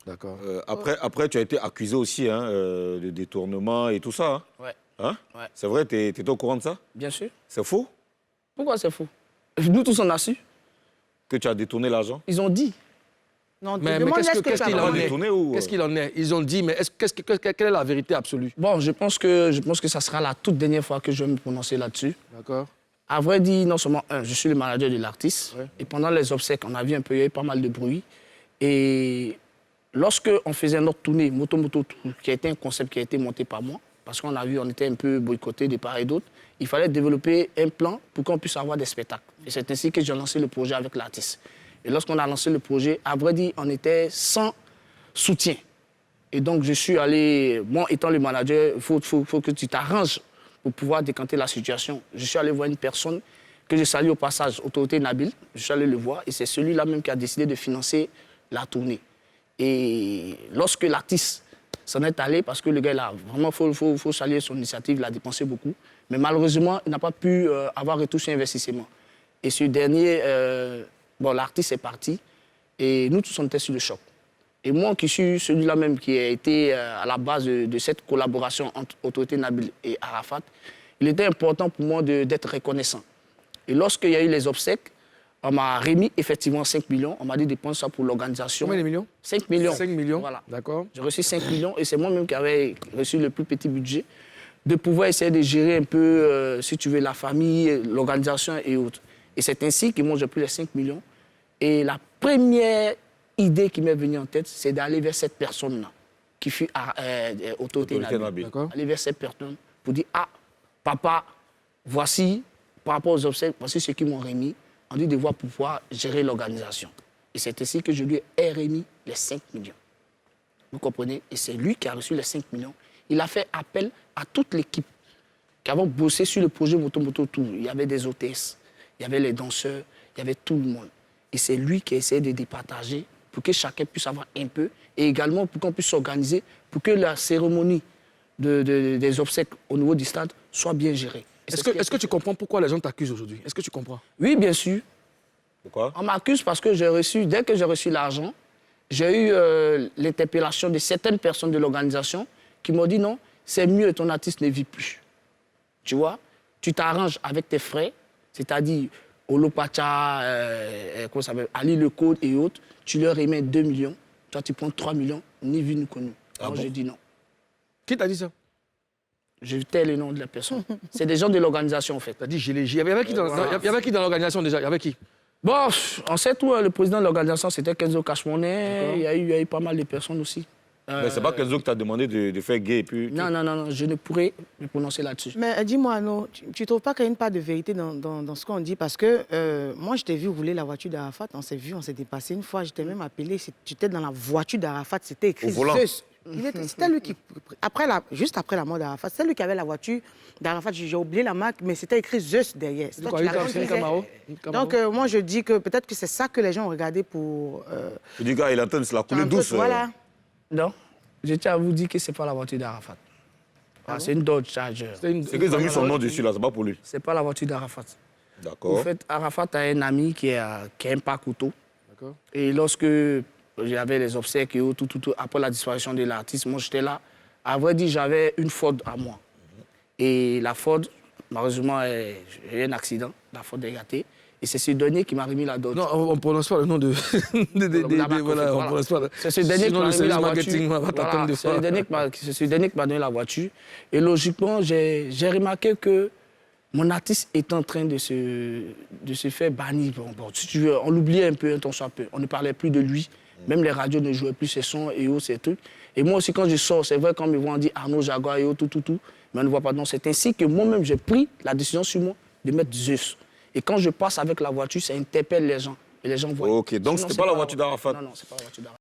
D'accord. Après, tu as été accusé aussi hein, de détournement et tout ça. Hein? Ouais. Hein? Ouais. C'est vrai, tu étais au courant de ça? Bien sûr. C'est faux Pourquoi c'est faux? Nous tous, on a su. que tu as détourné l'argent? Ils ont dit. Non, mais qu'est-ce qu'il en est? Qu'est-ce qu'il en est? Ils ont dit, mais quelle est la vérité absolue? Bon, je pense que ça sera la toute dernière fois que je vais me prononcer là-dessus. D'accord. À vrai dire, non seulement, je suis le manager de l'artiste. Ouais. Et pendant les obsèques, on a vu un peu, il y a eu pas mal de bruit. Et lorsqu'on faisait notre tournée, Moto Moto Tour, qui a été un concept qui a été monté par moi, parce qu'on a vu, on était un peu boycottés de part et d'autre, il fallait développer un plan pour qu'on puisse avoir des spectacles. Et c'est ainsi que j'ai lancé le projet avec l'artiste. Et lorsqu'on a lancé le projet, à vrai dire, on était sans soutien. Et donc, je suis allé, moi étant le manager, il faut que tu t'arranges pour pouvoir décanter la situation. Je suis allé voir une personne que je salue au passage, Autorité Nabil. Je suis allé le voir et c'est celui-là même qui a décidé de financer la tournée. Et lorsque l'artiste s'en est allé, parce que le gars, là, vraiment, il faut saluer son initiative, il a dépensé beaucoup. Mais malheureusement, il n'a pas pu avoir retour sur investissement. Et ce dernier, bon, l'artiste est parti et nous tous, on était sur le choc. Et moi, qui suis celui-là même qui a été à la base de cette collaboration entre Autorité Nabil et Arafat, il était important pour moi d'être reconnaissant. Et lorsqu'il y a eu les obsèques, on m'a remis effectivement 5 millions. On m'a dit de prendre ça pour l'organisation. Combien de millions? 5 millions. 5 millions, Voilà. D'accord. J'ai reçu 5 millions et c'est moi-même qui avais reçu le plus petit budget de pouvoir essayer de gérer un peu, si tu veux, la famille, l'organisation et autres. Et c'est ainsi que moi, j'ai pris les 5 millions. Et la première idée qui m'est venue en tête, c'est d'aller vers cette personne-là, qui fut Autorité Nabil. Aller vers cette personne pour dire, ah, papa, voici, par rapport aux obsèques, voici ce qu'ils m'ont remis. On dit devoir pouvoir gérer l'organisation. Et c'est ainsi que je lui ai remis les 5 millions. Vous comprenez? Et c'est lui qui a reçu les 5 millions. Il a fait appel à toute l'équipe qui avait bossé sur le projet Moto Moto Tour. Il y avait des hôtesses, il y avait les danseurs, il y avait tout le monde. Et c'est lui qui a essayé de départager pour que chacun puisse avoir un peu et également pour qu'on puisse s'organiser pour que la cérémonie des obsèques au niveau du stade soit bien gérée. Est-ce que tu comprends pourquoi les gens t'accusent aujourd'hui? Est-ce que tu comprends? Oui, bien sûr. Pourquoi? On m'accuse parce que dès que j'ai reçu l'argent, j'ai eu l'interpellation de certaines personnes de l'organisation qui m'ont dit non, c'est mieux, ton artiste ne vit plus. Tu vois, tu t'arranges avec tes frères, c'est-à-dire Olopacha, comment ça s'appelle, Ali Le Code et autres, tu leur remets 2 millions, toi tu prends 3 millions, ni vu ni connu. Alors j'ai dit non. Qui t'a dit ça? Je tais le nom de la personne. C'est des gens de l'organisation en fait. T'as dit il y avait qui dans l'organisation déjà? Il y avait qui? Bon, on sait tout, le président de l'organisation c'était Kenzo Cashmonet, il y a eu pas mal de personnes aussi. Mais c'est pas Kenzo qui t'a demandé de faire gay et puis... Non, je ne pourrais me prononcer là-dessus. Mais dis-moi, non, tu ne trouves pas qu'il y a une part de vérité dans ce qu'on dit? Parce que moi, je t'ai vu rouler la voiture d'Arafat, on s'est vu, on s'est dépassé une fois, je t'ai même appelé, tu étais dans la voiture d'Arafat, c'était écrit Zeus. C'était lui qui, juste après la mort d'Arafat, c'est lui qui avait la voiture d'Arafat, j'ai oublié la marque, mais c'était écrit Zeus derrière. C'est une Camaro. Donc moi, je dis que peut-être que c'est ça que les gens ont regardé pour... Tu dis, gars, il attend, c'est la coulée douce. Voilà. Non, je tiens à vous dire que ce n'est pas la voiture d'Arafat. C'est une Dodge Charger. C'est qu'ils ont mis son nom dessus, là, c'est pas pour lui. Ce n'est pas la voiture d'Arafat. D'accord. En fait, Arafat a un ami qui aime pas couteau. D'accord. Et lorsque j'avais les obsèques et tout, après la disparition de l'artiste, moi j'étais là. À vrai dire, j'avais une Ford à moi. Et la Ford, malheureusement, j'ai eu un accident. La Ford est gâtée. Et c'est ce dernier qui m'a remis la Dodge. Non, on ne prononce pas le nom de... voilà, on prononce pas. C'est ce dernier qui m'a remis la voiture. C'est ce dernier qui m'a donné la voiture. Et logiquement, j'ai remarqué que mon artiste est en train de se faire bannir. Bon, si tu veux, on l'oubliait un peu, un temps soit peu. On ne parlait plus de lui. Même les radios ne jouaient plus ses sons et autres, ces trucs. Et moi aussi, quand je sors, c'est vrai, quand me voit, on dit Arnaud Jaguar et autres, tout. Mais on ne voit pas. Non, c'est ainsi que moi-même, j'ai pris la décision sur moi de mettre Zeus. Et quand je passe avec la voiture, ça interpelle les gens. Et les gens voient. Ok, donc ce n'était pas la voiture d'Arafat. Non, c'est pas la voiture d'Arafat.